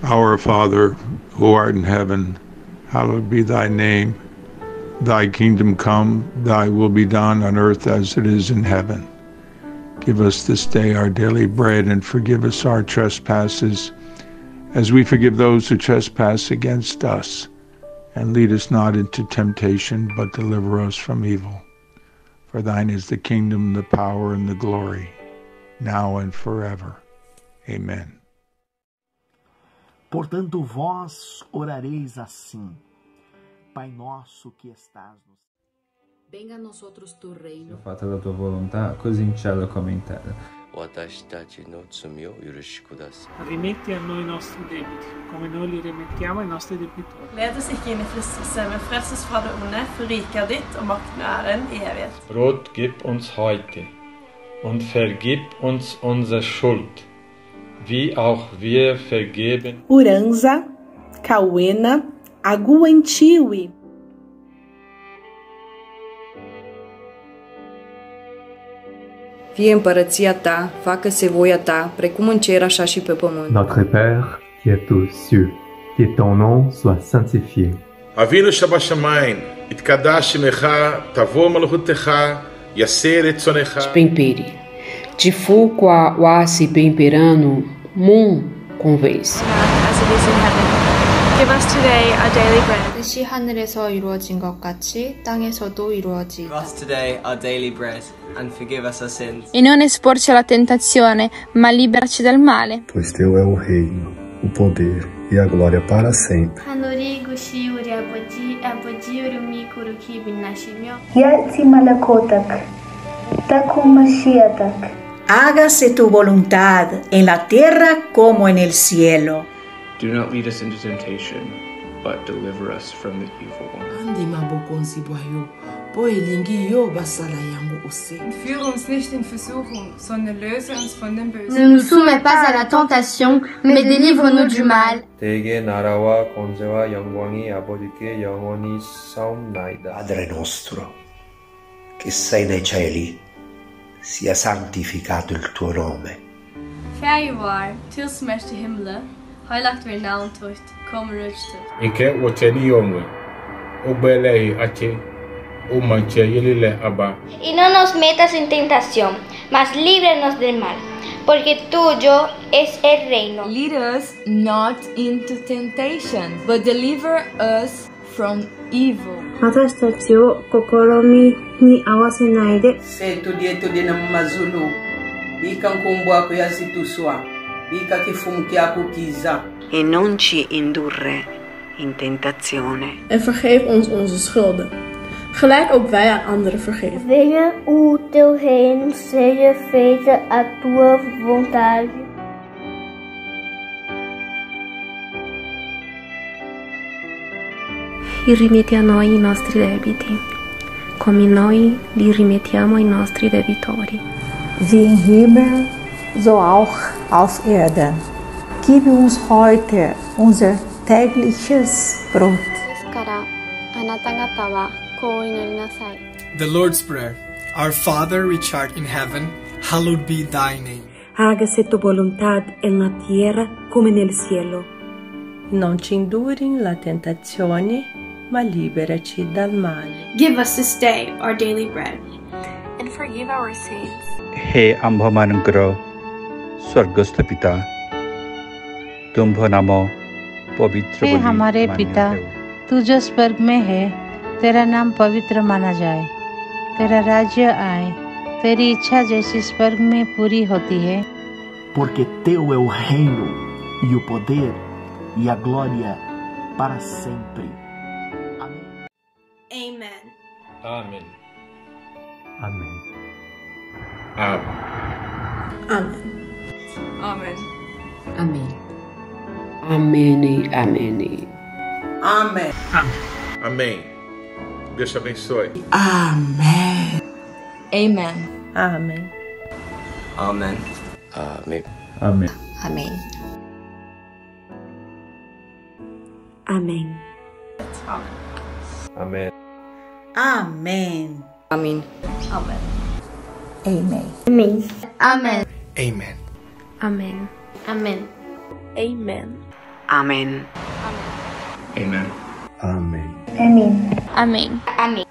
Our Father, who art in heaven, hallowed be thy name. Thy kingdom come, thy will be done on earth as it is in heaven. Give us this day our daily bread, and forgive us our trespasses, as we forgive those who trespass against us. And lead us not into temptation, but deliver us from evil. For thine is the kingdom, the power, and the glory, now and forever. Amen. Portanto, vós orareis assim: Pai nosso que estás no céu. Venga a nosotros tu reino. Sia fatta la tua volontà, così in cielo come in terra. Rimetti a noi i nostri debiti, come noi li rimettiamo ai nostri debitori. Led oss ikke inn i fristelse, men frels oss fra det onde, for riket er ditt, og makten og æren i evighet. Brot gib uns heute, und vergib uns unsere Schuld, wie auch wir vergeben. Uranza, Cauena, Aguentiwi. Fie împărăția ta, facă-se voia ta, precum în cer, așa și pe pământ. Notre Père, qui es aux cieux, que ton nom soit sanctifié. Avinu Shabashamayim, itkadash shemecha, tavo malchutecha, yaser etzonecha. Spemperi, de fulqua oasi pemperano, mun convés. As it is in heaven. Give us today our daily bread. 뜻이 하늘에서 이루어진 것 같이 땅에서도 이루어지이다. Give us today our daily bread, and forgive us our sins. E non esporci alla tentazione, ma liberaci dal male. Pois teu é o reino, o poder e a glória para sempre. 하늘이 구시 우리 아버지 이름이 거룩히 빛나시며 يأتي ملكوتك تكن مشيئتك. Hágase tu voluntad en la tierra como en el cielo. Do not lead us into temptation, but deliver us from the evil one. Führe uns nicht in Versuchung, sondern löse uns von dem Bösen. Ne nous soumets pas à la tentation, mais délivre-nous du mal. 대개 나라와 권세와 영광이 아버지께 영원히 싸움나이다. Padre nostro, che sei nei cieli, sia santificato il tuo nome. Kjære til smerte himle, heiligt være navnet ditt, kom rødstøt. Ikke wateni yomwe, obelehi ache, umanche yelile aba. Y no nos metas en tentación, mas líbranos del mal, porque tuyo es el reino. Lead us not into temptation, but deliver us from evil. 私たちを試みに合わせないで。Setu dietu dina mazulu, bika nkumbwa kuyasituswa, bika kifumu kyako kiza. E non ci indurre in tentazione. En vergeef ons onze schulden, gelijk ook wij aan anderen vergeven. Venha o teu reino, seja feita a tua vontade. E rimetti a noi i nostri debiti, come noi li rimettiamo ai nostri debitori. Wie im Himmel, so auch auf Erden. Gib uns heute unser tägliches Brot. The Lord's Prayer. Our Father which art in heaven, hallowed be thy name. Hágase tu voluntad en la tierra come nel cielo. Non ci induri in la tentazione, ma liberaci dal male. Give us this day our daily bread, and forgive our sins. हे आम्भमानଙ୍କର स्वर्गस्थ पिता, तुम्हारा नाम पवित्र हे हमारे पिता, तू जो स्वर्ग में है, तेरा नाम पवित्र माना जाए, तेरा राज्य आए, तेरी इच्छा जैसी स्वर्ग में पूरी होती है. Porque teu é o reino e o poder e a glória para sempre. Amen. Amen. Amen. Amen. Amen. Amen. Amém. Amém. Amém. Amém. Amém. Deus te abençoe. Amém. Amen. Amen. Amen. Amém. Amém. Amém. Amém. Amém. Amém. Amém. Amen. Amen. Amém. Amen. Amen. Amén. Amém. Amen. Amém. Amen. Amém. Amen. Amém. Amém.